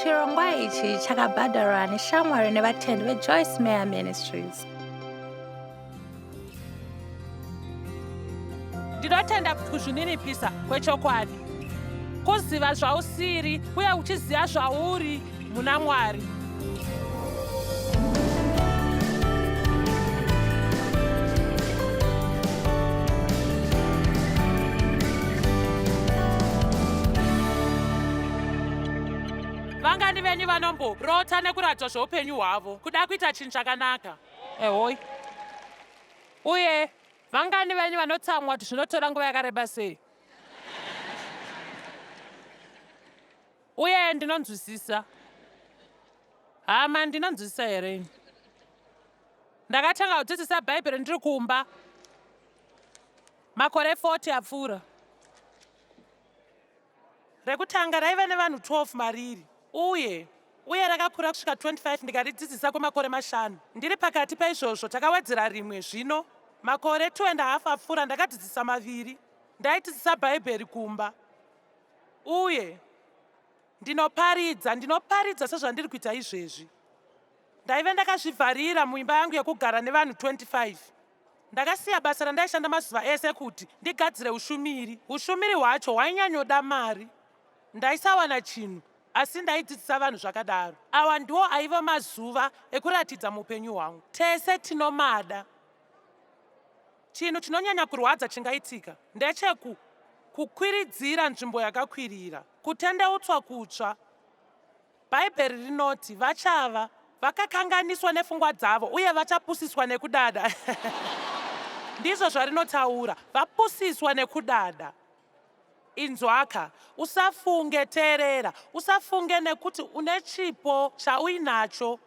Chirongwa ichi chakabhadharwa neshamwari nevatendi veJoyce Meyer Ministries. Ndinotenda kuti kuzvininipisa kwechokwadi, kuziva zvausiri uye uchiziva zvauri muna Mwari. Vangani venyu vanomborota nekuradzwa zveupenyu hwavo kuda kuita chinhu chakanaka. Ehoi. Uye vangani venyu vanotsamwa kuti zvinotora nguva yakareba sei. Uye ndinonzwisisa. Hama, ndinonzwisisa here. Ndakatanga kudzidzisa Bhaibheri ndiri kumba makore 40 apfuura. Rekutanga raiva nevanhu 12 mariri. Uye rakakura kusvika 25 ndikaridzidzisa kwemakore 5. Ndiri pakati paizvozvo takawedzera rimwe zvino. Makore 2.5 apfuura ndakadzidzisa 2. Ndaidzidzisa Bhaibheri kumba. Uye ndinoparidza sezvandiri kuita izvezvi. Ndaive ndakazvivharira muimba yangu yekugara nevanhu 25. Ndakasiya basa randaishanda mazuva ese kuti ndigadzire ushumiri. Ushumiri hwacho hwainyanyoda mari. Ndaisawana chinhu, asi ndaidzidzisa vanhu zvakadaro. Awa ndiwo aiva mazuva ekuratidza muupenyu hwangu. Tese tinomada. Chinhu chinonyanya kurwadza chingaitika ndechekukwiridzira nzvimbo yakakwirira, kutendeutswa kutsva. Bhaibheri rinoti vachava vakakanganiswa nepfungwa dzavo uye vachapusiswa nekudada. Ndizvo zvarinotaura, vapusiswa nekudada. Inzwaka, usafunge, teerera, usafunge nekuti une chipo chauinacho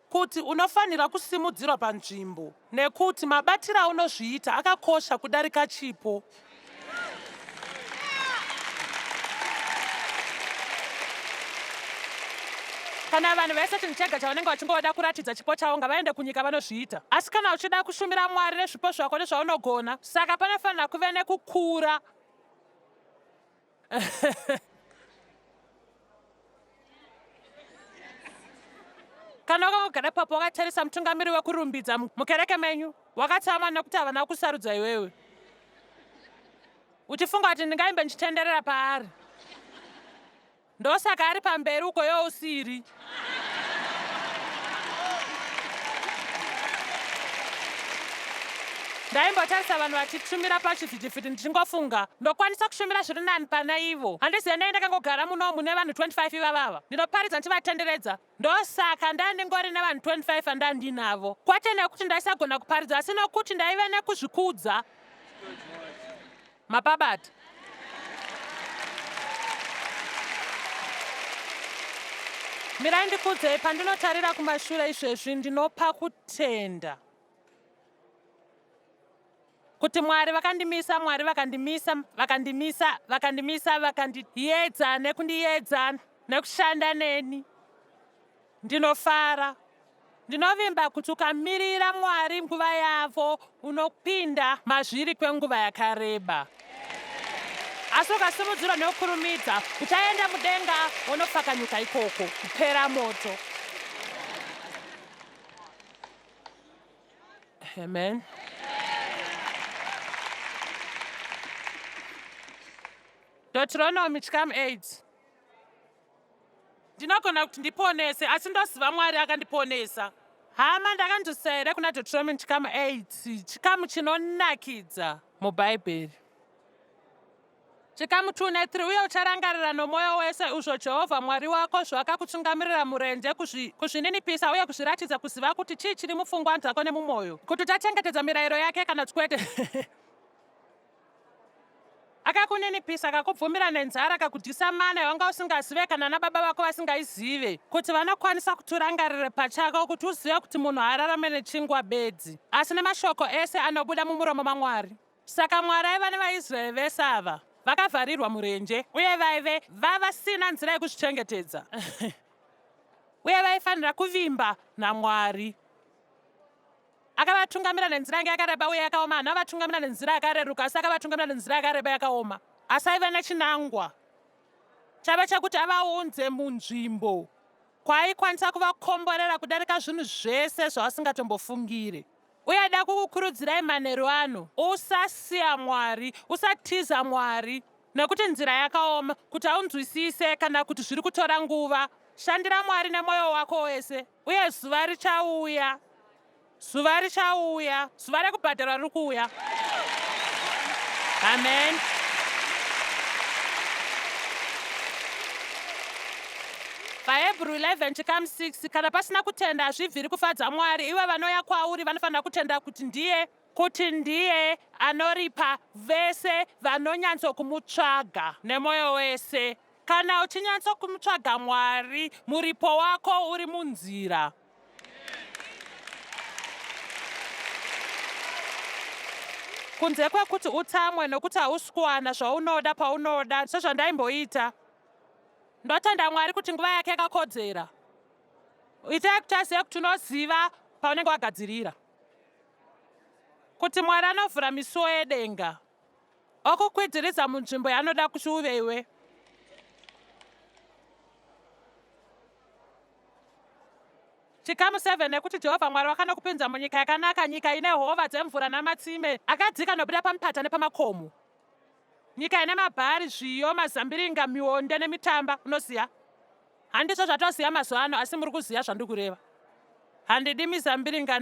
kuti unofanira kusimudzirwa panzvimbo, nekuti mabatiro aunozviita akakosha kudarika chipo. Kana vanhu vese chinhu chega chaunenge vachingoda kuratidza chipo chavo ngavaende kunyika vanozviita. Asi kana uchida kushumira Mwari nezvipo zvako nezvaunogona, saka panofanira kuve nekukura. Kana wakangogara papo wakatarisa mutungamiri wekurumbidza mukereke menyu, wakatama nekuti havana kusarudza iwewe, uchifunga kuti ndingaimbe ndichitenderera paari. Ndosaka ari pamberi uko iwe usiri. Ndaimbotarisa vanhu vachishumira pachivhitivhiti ndichingofunga ndokwanisa kushumira zviri nani pana ivo. Handizive nei ndakangogara muno mune vanhu 25 ivavava. Ndinoparidza ndichivatenderedza. Ndosaka ndandingori nevanhu 25 andandinavo. Kwete nekuti ndaisagona kuparidza, asi nokuti ndaive nekuzvikudza. Mapabata. Mirai ndikudzei, pandinotarira kumashure izvezvi ndinopa kutenda kuti Mwari vakandimisa, Mwari vakandimisa, vakandiedza nekundiedza nekushanda neni. Ndinofara. Ndinovimba kuti ukamirira Mwari nguva yavo unopinda mazviri kwenguva yakareba. Asi ukasimudzirwa nekukurumidza, uchaenda mudenga unopfakanyuka ikoko, kupera moto. Amen. Deuteronomy chikamu 8. Ndinogona kuti ndiponese, asi ndoziva Mwari akandiponesa. Hama, ndakanzwisisa here kuna Deuteronomy chikamu 8, chikamu chinonakidza muBhaibheri. Chikamu 2 ne3, uye ucharangarira nomwoyo wese uzvo Jehovha Mwari wako zvakakutungamirira murenje kuzvininipisa uye kuzviratidza kuziva kuti chii chiri mupfungwa dzako nemumwoyo, kuti uchachengetedza mirayiro yake kana kuti kwete. Akakuninipisa, akakubvumira nenzara, akakudyisa mana yawanga usingazive kana nababa vako vasingaizive, kuti vanokwanisa kuturangarira pachako, kuti uzive kuti munhu haararame nechingwa bedzi, asi nemashoko ese anobuda mumuromo maMwari. Saka Mwari aiva nevaIsraeri vese ava vakavharirwa murenje, uye vaive vasina nzira yekuzvichengetedza. Uye vaifanira kuvimba naMwari. Akavatungamira nenzira yanga yakareba uye yakaoma. Hana vatungamira nenzira yakareruka, asi akavatungamira nenzira yakareba yakaoma. Asi aiva nechinangwa. chava chakuti avaunze munzvimbo kwaikwanisa kuvakomborera kudarika zvinhu zvese zvavasingatombofungire. Uye da kukukurudzirai manheru ano, usasiya Mwari, usatiza Mwari nekuti nzira yakaoma, kuti haunzwisise kana kuti zviri kutora nguva. Shandira Mwari nemwoyo wako wese, uye zuva richauya, zuva richauya, zuva rekubhadharwa riri kuuya. Amen. VaHebheru 11 chikamu 6, kana pasina kutenda hazvibviri kufadza Mwari. Ivo vanouya kwauri vanofanira kutenda kuti ndiye anoripa vese vanonyatsokumutsvaga nemwoyo wese. Kana uchinyatsokutsvaga Mwari, muripo wako uri munzira. Kunze kwekuti utsamwe nokuti hausi kuwana zvaunoda paunoda, sezvandaimboita, ndotenda Mwari kuti nguva yake yakakodzera. Itai kuti azive kuti unoziva paunenge wagadzirira, kuti Mwari anovhura misuwo yedenga okukwidziridza munzvimbo yaanoda kuti uve iwe. Chikamu 7, nekuti Jehovha Mwari wakanokupinza munyika yakanaka, nyika ine hova dzemvura namatsime akadzika nobuda pamupata nepamakomo, nyika ine mabhari, zviyo, mazambiringa, mionde nemitamba. Unoziya? Handizvo zvatoziya mazuva ano, asi muri kuziya zvandiri kureva. Handidi mizambiringa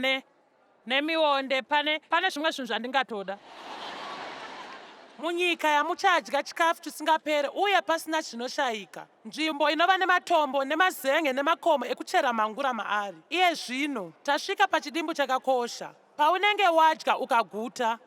nemionde, pane zvimwe zvinhu zvandingatoda. Munyika yamuchadya chikafu chisingapere uye pasina zvinoshayika, nzvimbo inova nematombo nemazenge nemakomo ekuchera mangura maari. Iye zvino tasvika pachidimbu chakakosha, paunenge wadya ukaguta.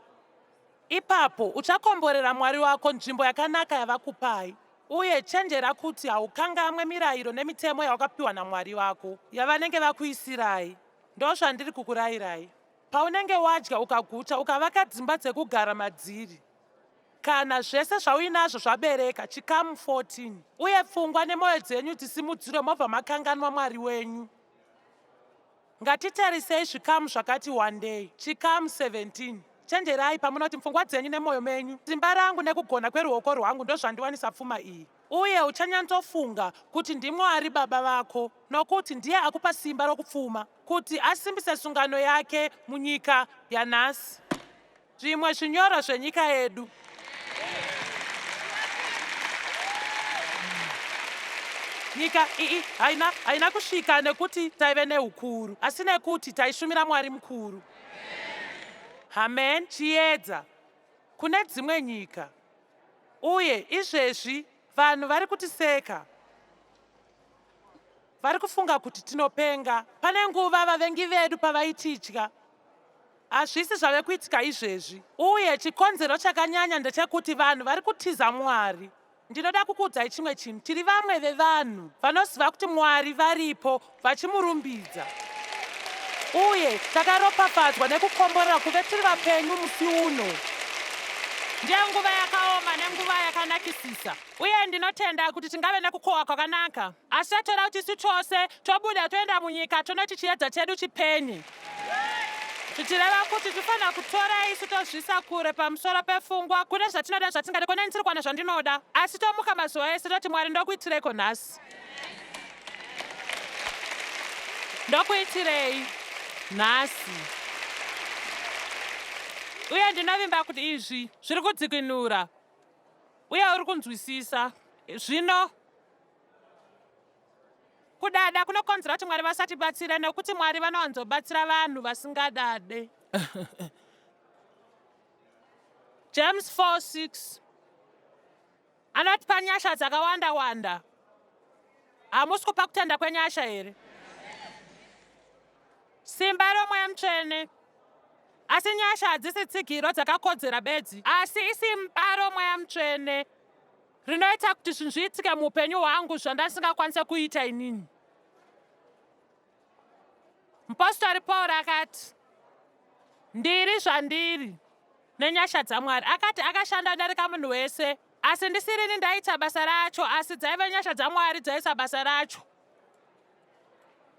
Ipapo uchakomborera Mwari wako nzvimbo yakanaka yavakupai, uye chenjera kuti haukangamwe mirayiro nemitemo yawakapiwa naMwari wako yavanenge vakuisirai. Ndozvandiri kukurayirai. Paunenge wadya ukaguta ukavaka dzimba dzekugara madziri, kana zvese zvauinazvo zvabereka, chikamu 14, uye pfungwa nemwoyo dzenyu dzisimudzire mobva makanganwa Mwari wenyu. Ngatitarisei zvikamu zvakati 1 day, chikamu 17. Chenjerai pamunoti pfungwa dzenyu nemwoyo menyu, simba rangu nekugona kweruoko rwangu ndozvandiwanisa pfuma iyi. Uye uchanyatsofunga kuti ndiMwari baba vako, nokuti ndiye akupa simba rokupfuma, kuti asimbise sungano yake munyika yanhasi. Zvimwe zvinyorwa zvenyika yedu. Nyika iyi haina kusvika nekuti taive neukuru, asi nekuti taishumira Mwari mukuru. Amen. Chiedza kune dzimwe nyika, uye izvezvi vanhu vari kutiseka, vari kufunga kuti tinopenga. Pane nguva vavengi vedu pavaititya. Hazvisi zvave kuitika izvezvi, uye chikonzero chakanyanya ndechekuti vanhu vari kutiza Mwari. Ndinoda kukuudzai chimwe chinhu, tiri vamwe vevanhu vanoziva kuti Mwari varipo vachimurumbidza, uye takaropafadzwa nekukomborera kuve tiri vapenyu musi uno. Ndiye nguva yakaoma nenguva yakanakisisa, uye ndinotenda kuti tingave nekukohwa kwakanaka. Asi tatora kuti isu chose tobuda toenda munyika tonoti chiedza chedu chipenye, zvichireva kuti tifanira kutora isu tozvisa kure pamusoro pepfungwa kune zvatinoda zvatingati kone ndisiri kuwana zvandinoda, asi tomuka mazuva ese toti Mwari ndokuitireko nhasi, ndokuitirei nhasi. Uye ndinovimba kuti izvi zviri kudzikinura, uye uri kunzwisisa. Zvino kudada kunokonzera kuti Mwari vasatibatsire, nekuti Mwari vanowanzobatsira vanhu vasingadade. James 4:6 anoti panyasha dzakawanda-wanda hamusi kupa kutenda kwenyasha here? Simba romweya mutsvene, asi nyasha hadzisi tsigiro dzakakodzera bedzi, asi isimba romweya mutsvene rinoita kuti zvinhu zviitike muupenyu hwangu zvandasingakwanise kuita inini. Mupostori Pauro akati, ndiri zvandiri nenyasha dzaMwari. Akati akashanda kudarika munhu wese, asi ndisirini ndaita basa racho, asi dzaive nyasha dzaMwari dzaisa basa racho.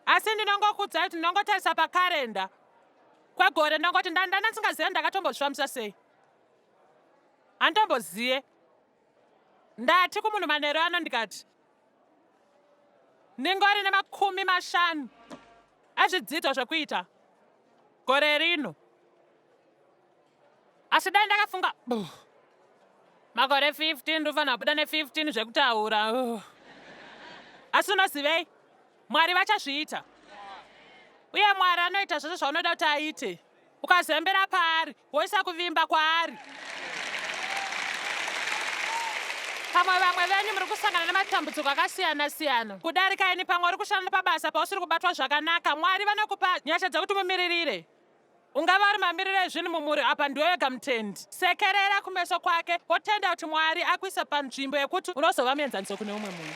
Asi ndinongokuudzai kuti ndinongotarisa pakarenda kwegore ndongoti ndanga ndisingazive ndakatombozvifambisa sei. Handitombozive. Ndati kumunhu manheru ano ndikati, ndingori ne50 ezvidzidzo zvekuita gore rino. Asi dai ndakafunga makore 15 ndofanira kubuda ne15 zvekutaura. Asi unozivei, Mwari vachazviita. Uye Mwari anoita zvose zvaunoda kuti aite. Ukazembera paari, woisa kuvimba kwaari. Pamwe vamwe venyu muri kusangana nematambudziko akasiyana-siyana. Kudarika ini pamwe uri kushanda pabasa pausiri kubatwa zvakanaka, Mwari vanokupa nyasha dzekuti mumiririre. Ungava uri mamiriro ezvinhu mumuri, apa ndiwe wega mutendi. Sekerera kumeso kwake, wotenda kuti Mwari akuisa panzvimbo yekuti unozova muenzaniso kune umwe munhu.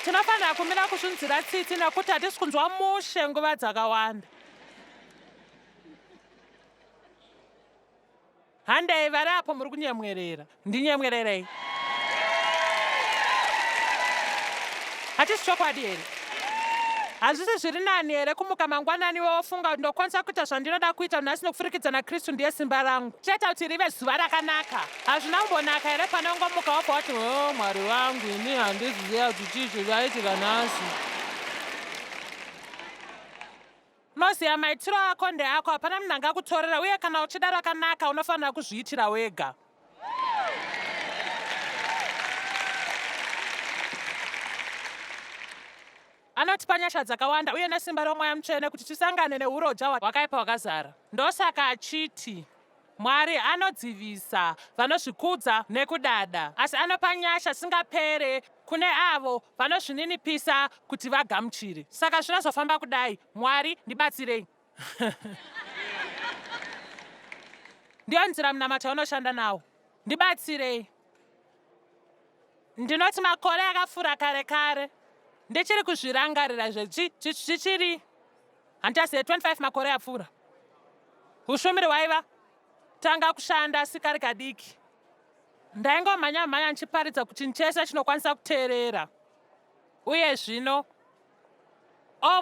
Tinofanira kumira kuzvinzira tsitsi nekuti hatisi kunzwa mushe nguva dzakawanda. Handei vari apo muri kunyemwerera. Ndinyemwererei. Hatisi chokwadi here? Hazvisi zviri nani here kumuka mangwanani wofunga kuti ndokwanisa kuita zvandinoda kuita nhasi nokufurikidza naKristu ndiye simba rangu. Cheta kuti rive zuva rakanaka. Hazvina kumbonaka here panongomuka wobva wati Mwari wangu, ini handiziva kuti chii chingaitika nhasi. Unoziva maitiro ako ndeako, hapana munhu angakutorera, uye kana uchida rakanaka unofanira kuzviitira wega. Anotipa nyasha dzakawanda uye nesimba roMweya Mutsvene kuti tisangane neuroja hwakaipa hwakazara. Ndosaka achiti Mwari anodzivisa vanozvikudza nekudada, asi anopa nyasha singapere kune avo vanozvininipisa kuti vagamuchire. Saka zvinozofamba kudai, Mwari ndibatsirei. Ndiyo nzira munamata unoshanda nawo. Ndibatsirei. Ndinoti makore akafura kare kare. Ndichiri kuzvirangarira zvichiri handasi 25 makore apfuura. Ushumiri hwaiva tanga kushanda sikari kadiki. Ndaingomhanya nchiparidza kuti chese chinokwanisa kuteerera. Uye zvino,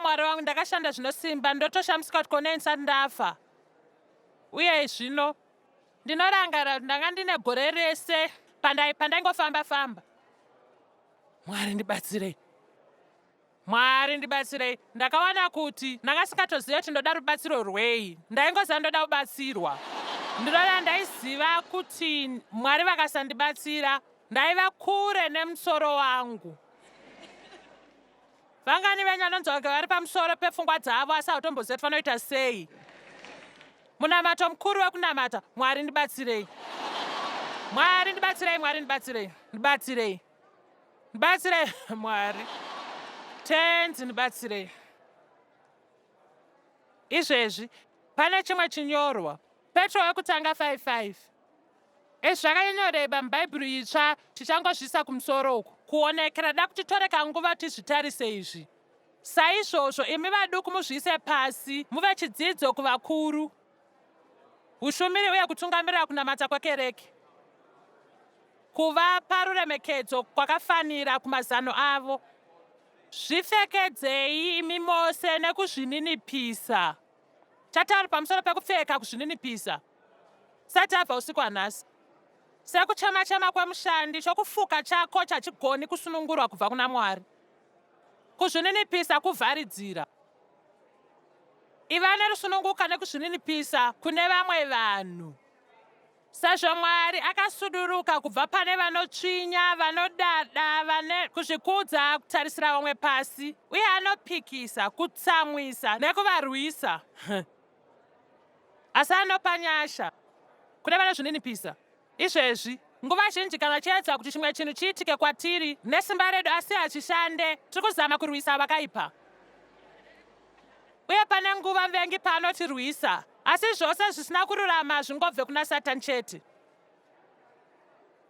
Mwari wangu, ndakashanda zvinosimba, ndotoshamisika kuti konei ndisati ndafa. Uye zvino ndinorangarira kuti ndanga ndine gore rese pandaingofamba-famba. Mwari ndibatsirei. Mwari ndibatsirei. Ndakawana kuti ndakasingatoziva kuti ndoda rubatsiro rwei. Ndaingoziva ndoda kubatsirwa. Ndinoda ndaiziva kuti Mwari vakasandibatsira ndaiva kure nemusoro wangu. Vangani venyu vanonzwa kuti vari pamusoro pepfungwa dzavo asi hautomboziva kuti vanoita sei. Munamato mukuru wekunamata, Mwari ndibatsirei. Mwari ndibatsirei, Mwari ndibatsirei. Ndibatsirei. Ndibatsirei, Mwari. Tenzi ndibatsirei. Izvezvi pane chimwe chinyorwa, Petro wekutanga 5:5. Izvi zvakanyoreba mubhaibheri itsva tichangozvisa kumusoro uku. Kuonekera da kuti toreka nguva tizvitarise izvi. Saizvozvo imi vaduku muzviise pasi, muve chidzidzo kuvakuru. Ushumiri uye kutungamirira kunamata kwekereke. Kuvapa ruremekedzo kwakafanira kumazano avo. Zvipfekedzei imi mose nekuzvininipisa. Chataura pamusoro pekupfeka kuzvininipisa. Sati abva usiku hanhasi. Sekuchema-chema kwemushandi, chokufuka chako chachigoni kusunungurwa kubva kuna Mwari. Kuzvininipisa kuvharidzira. Iva nerusununguka nekuzvininipisa kune vamwe vanhu. Sezvo Mwari akasuduruka kubva pane vanotsvinya, vanodada, vane kuzvikudza, kutarisira vamwe pasi, uye anopikisa, kutsamwisa nekuvarwisa. Asi anopa nyasha kune vanozvininipisa. Izvezvi, nguva zhinji kana chiedza kuti chimwe chinhu chiitike kwatiri nesimba redu asi hachishande, tiri kuzama kurwisa vakaipa. Uye pane nguva mvengi paanotirwisa, asi zvose zvisina kururama zvingobve kuna Satani chete.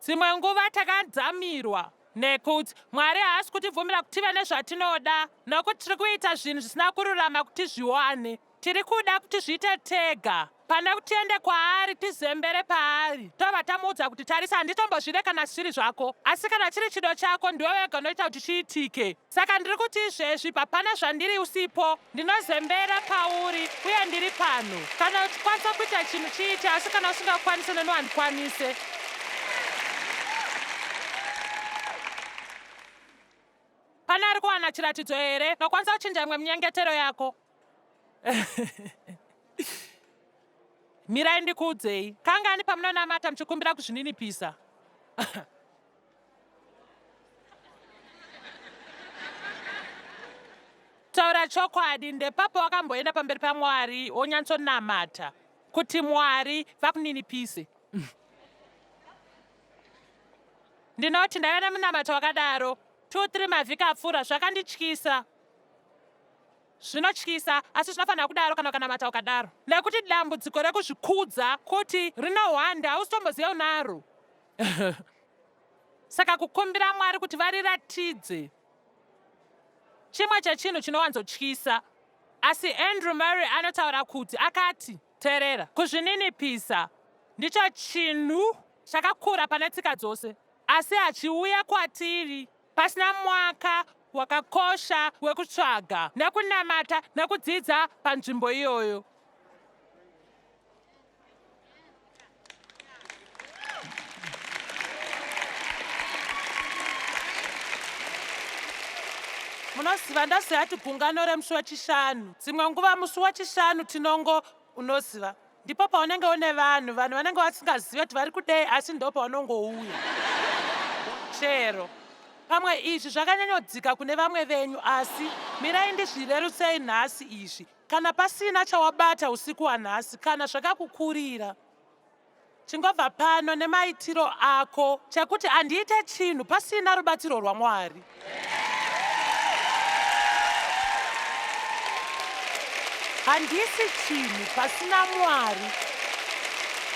Dzimwe nguva takadzamirwa nekuti Mwari haasi kutivhumira kuti tive nezvatinoda, nokuti tiri kuita zvinhu zvisina kururama kuti zviwane. Tiri kuda kuti zviite tega, pane kuti tiende kwaari tizembere paari. Tobva tamuudza kuti tarisa, handitombozvide kana zviri zvako, asi kana chiri chido chako ndiwe wega unoita kuti chiitike. Saka ndiri kuti izvezvi papana zvandiri usipo, ndinozembera pauri uye ndiri pano. Kana uchikwanisa kuita chinhu chiite, asi kana usingakwanise neni handikwanise. Pana ari kuwana chiratidzo here nokwanisa kuchinja imwe minyengetero yako? Mirai ndikuudzei, kangani pamunonamata muchikumbira kuzvininipisa? Taura chokwadi, ndepapo wakamboenda pamberi paMwari wonyatsonamata kuti Mwari vakuninipise. Ndinoti ndaiva nemunamato wakadaro 2-3 mavhiki apfuura, zvakandityisa. Zvinotyisa, asi zvinofanira kudaro kana ukanamata ukadaro, nekuti dambudziko rekuzvikudza kuti rinohwanda hausitomboziva unaro. Saka kukumbira Mwari kuti variratidze chimwe chechinhu chinowanzotyisa. Asi Andrew Murray anotaura kuti, akati, teerera, kuzvininipisa ndicho chinhu chakakura pane tsika dzose, asi hachiuya kwatiri pasina mwaka wakakosha wekutsvaga nekunamata nekudzidza panzvimbo iyoyo. Munoziva, ndaziva kuti gungano remusi wechishanu, dzimwe nguva musi wechishanu tinongo, unoziva, ndipo paunenge une vanhu vanenge vasingazivi kuti vari kudei, asi ndo paunongouya. Chero pamwe izvi zvakanyanyadzika kune vamwe venyu, asi mirai ndizvirerutsei nhasi izvi. Kana pasina chawabata usiku hwanhasi, kana zvakakukurira, chingobva pano nemaitiro ako chekuti handiite chinhu pasina rubatsiro rwaMwari. Handisi chinhu pasina Mwari.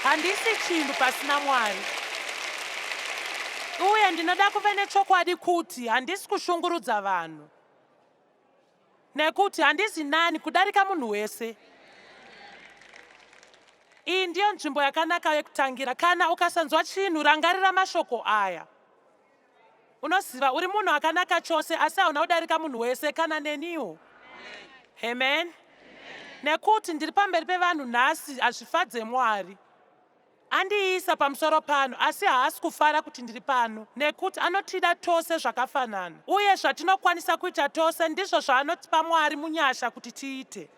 Handisi chinhu pasina Mwari. Uye ndinoda kuve nechokwadi kuti handisi kushungurudza vanhu, nekuti handisi nani kudarika munhu wese. Iyi ndiyo nzvimbo yakanaka yekutangira. Kana ukasanzwa chinhu, rangarira mashoko aya. Unoziva, uri munhu akanaka chose, asi hauna kudarika munhu wese, kana neniwo. Amen. Nekuti ndiri pamberi pevanhu nhasi, hazvifadze Mwari. Andiisa pamusoro pano, asi haasi kufara kuti ndiri pano, nekuti anotida tose zvakafanana. Uye zvatinokwanisa kuita tose ndizvo zvaanotipa Mwari munyasha kuti tiite.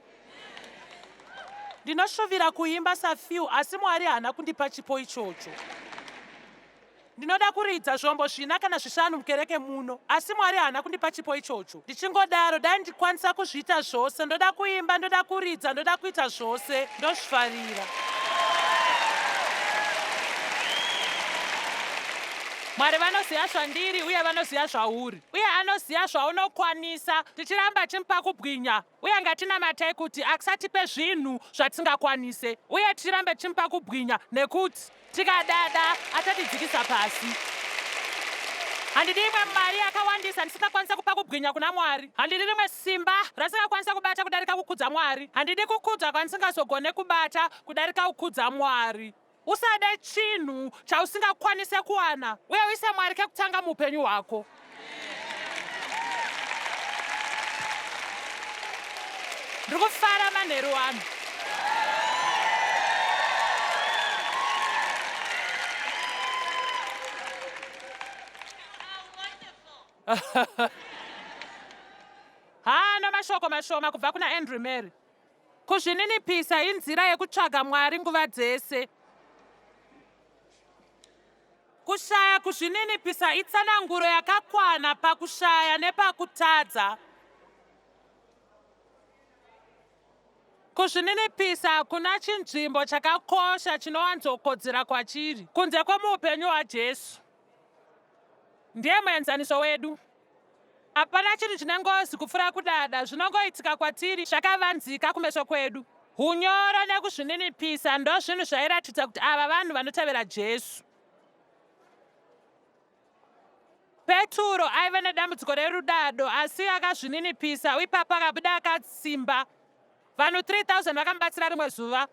Ndinoshuvira kuimba safiu, asi Mwari haana kundipa chipo ichocho. Ndinoda kuridza zvombo 4 kana 5 mukereke muno, asi Mwari haana kundipa chipo ichocho. Ndichingodaro, dai ndikwanisa kuzviita zvose, ndoda kuimba, ndoda kuridza, ndoda kuita zvose, ndozvifarira. Mwari vanoziva zvandiri uye vanoziva zvauri, uye anoziva zvaunokwanisa. Tichiramba chimupa kubwinya, uye ngatinamatai kuti asatipe zvinhu zvatisingakwanise, uye tichirambe chimupa kubwinya, nekuti tikadada achatidzikisa pasi. Handidi imwe mari yakawandisa ndisingakwanisa kupa kubwinya kuna Mwari. Handidi rimwe simba rasingakwanisa kubata kudarika kukudza Mwari. Handidi kukudza kwandisingazogone kubata kudarika kukudza Mwari. Usade chinhu chausingakwanise kuwana, uye uise Mwari kekutanga muupenyu hwako. Ndiri kufara manheru wanu. Hano mashoko mashoma kubva kuna Andrew Murray. Kuzvininipisa inzira yekutsvaga Mwari nguva dzese. Kushaya kuzvininipisa itsananguro yakakwana pakushaya nepakutadza. Kuzvininipisa kuna chinzvimbo chakakosha chinowanzokodzera kwachiri kunze kwomuupenyu hwaJesu. Ndiye muenzaniso wedu. Hapana chinhu chine ngozi kupfuura kudada zvinongoitika kwatiri zvakavanzika kumeso kwedu. Unyoro nekuzvininipisa ndo zvinhu zvairatidza kuti ava vanhu vanotevera Jesu. Peturo aiva nedambudziko rerudado, asi akazvininipisa, ipapo akabuda akasimba. Vanhu 3000 vakamubatsira rimwe zuva.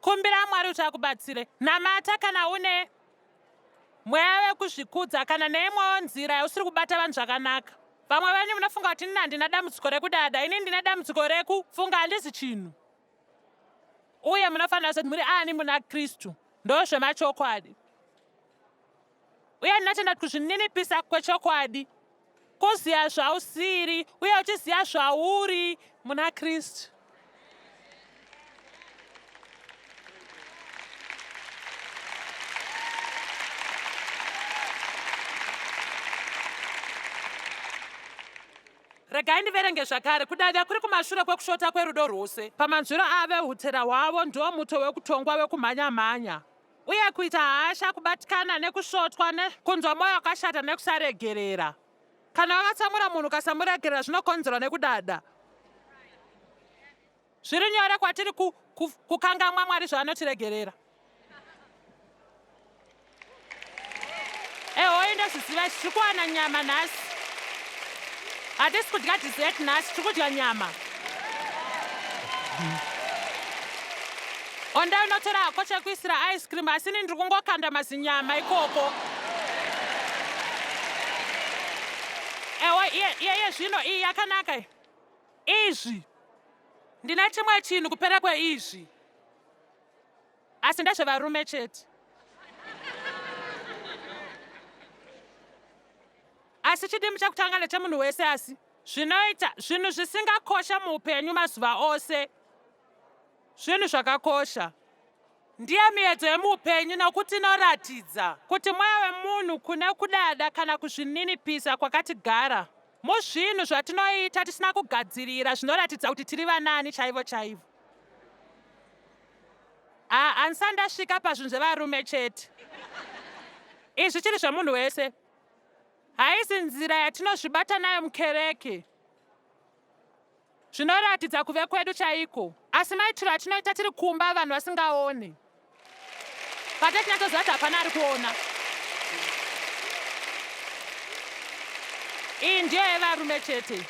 Kumbira Mwari kuti akubatsire. Namata kana une mweya wekuzvikudza, kana neimwewo nzira yausiri kubata vanhu zvakanaka. Vamwe venyu munofunga kuti ini handina dambudziko rekudada, ini ndine dambudziko rekufunga handisi chinhu. Uye munofanira kuti muri ani muna Kristu. Ndo zvemachokwadi. Uye ndinotenda kuti kuzvininipisa kwechokwadi kuziya zvausiri uye uchiziya zvauri muna Kristu. Regai ndiverenge zvakare. Kudada kuri kumashure kwekushota kwerudo rwose. Pamanzwiro ave hutera hwavo ndiwo muto wekutongwa wekumhanya-mhanya, uye kuita hasha, kubatikana nekushotwa, kunzwa mwoyo wakashata nekusaregerera. Kana wakatsamura munhu ukasamuregerera zvinokonzerwa nekudada. Zviri nyore kwatiri kukangamwa Mwari zvaanotiregerera. Ehoi ndozviziva tiri kuwana nyama nhasi. Hatisi kudya dessert nhasi, tiri kudya nyama. Onda unotora hako chekuisira ice cream, asi ini ndiri kungokanda mazinyama ikoko. Ewa, iye zvino iyi yakanaka. Izvi ndina chimwe chinhu kupera kweizvi, asi ndezvevarume chete. Asi chidimi chekutanga ndechemunhu wese, asi zvinoita zvinhu zvisingakosha muupenyu mazuva ose. Zvinhu zvakakosha. Ndiye miedzo yemuupenyu, nokuti inoratidza kuti mweya wemunhu kune kudada kana kuzvininipisa kwakatigara. Muzvinhu zvatinoita tisina kugadzirira zvinoratidza kuti tiri vanani chaivo chaivo. Handisati ndasvika pazvinhu zvevarume chete. Izvi chiri zvemunhu wese. Haisi nzira yatinozvibata nayo mukereke. Zvinoratidza kuve kwedu chaiko. Asi maitiro atinoita tiri kumba vanhu vasingaoni. Patinatozva kuti hapana ari kuona. Iyi ndiyo yevarume chete.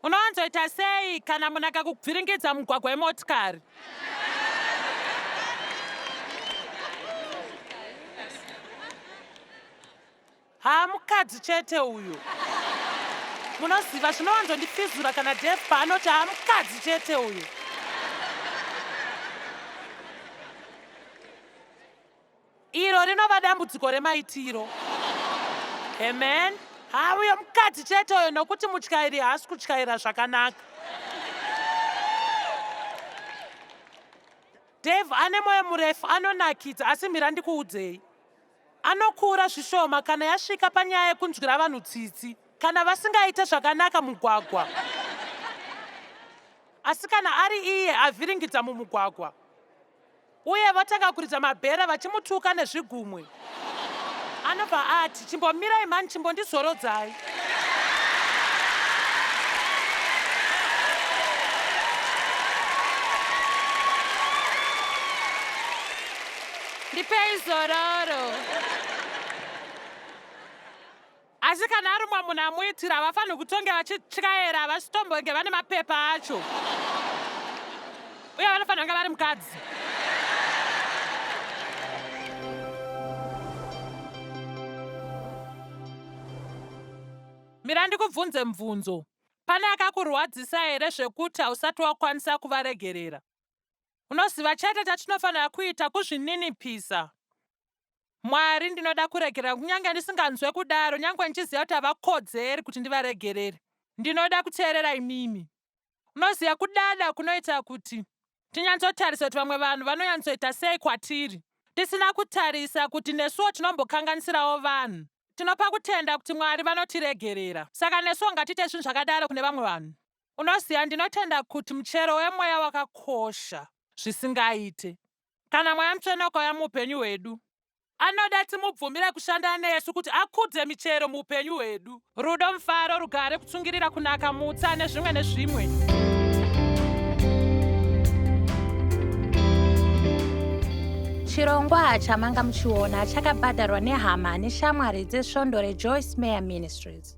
Unowanzoita sei kana munhu akakubviringidza mugwagwa wemotikari? Mukadzi chete uyu. Munoziva zvinowanzondifizura kana Dave paanoti mukadzi chete uyu. Iro rinova dambudziko remaitiro. Amen. Uyo mukadzi chete uyu, nokuti mutyairi haasi kutyaira zvakanaka. Dave ane mwoyo murefu, anonakidza, asi mhira ndikuudzei. Anokura zvishoma kana yasvika panyaya yekunzwira vanhu tsitsi, kana vasingaite zvakanaka mugwagwa. Asi kana ari iye avhiringidza mumugwagwa, uye vatanga kuridza mabhera vachimutuka nezvigumwe, anobva ati, chimbomirai mani, chimbondizorodzai. Ndipei zororo. Asi kana ari mumwe munhu amuitira, havafaniri kutonge vachityaira, havasitombonge vane mapepa acho. Uye vanofanira kunge vari mukadzi. Mira ndikubvunze mubvunzo. Pane akakurwadzisa here zvekuti hausati wakwanisa kuvaregerera? Unoziva chete chatinofanira kuita kuzvininipisa. Mwari ndinoda kuregerera kunyange ndisinganzwe kudaro, nyange ndichiziva kuti havakodzeri kuti ndivaregerere. Ndinoda kuteerera imimi. Unoziva kudada kunoita kuti tinyatsotarisa kuti vamwe vanhu vanonyatsoita sei kwatiri, tisina kutarisa kuti nesuwo tinombokanganisirawo vanhu. Tinopa kutenda kuti Mwari vanotiregerera. Saka nesuwo ngatiite zvinhu zvakadaro kune vamwe vanhu. Unoziva ndinotenda kuti muchero wemweya wakakosha zvisingaite. Kana Mweya Mutsvene ukauya muupenyu hwedu, anoda timubvumire kushanda nesu kuti akudze michero muupenyu hwedu. Rudo, mufaro, rugare, kutsungirira, kunaka, mutsa nezvimwe nezvimwe. Chirongwa chamanga muchiona chakabhadharwa nehama neshamwari dzesvondo reJoyce Meyer Ministries.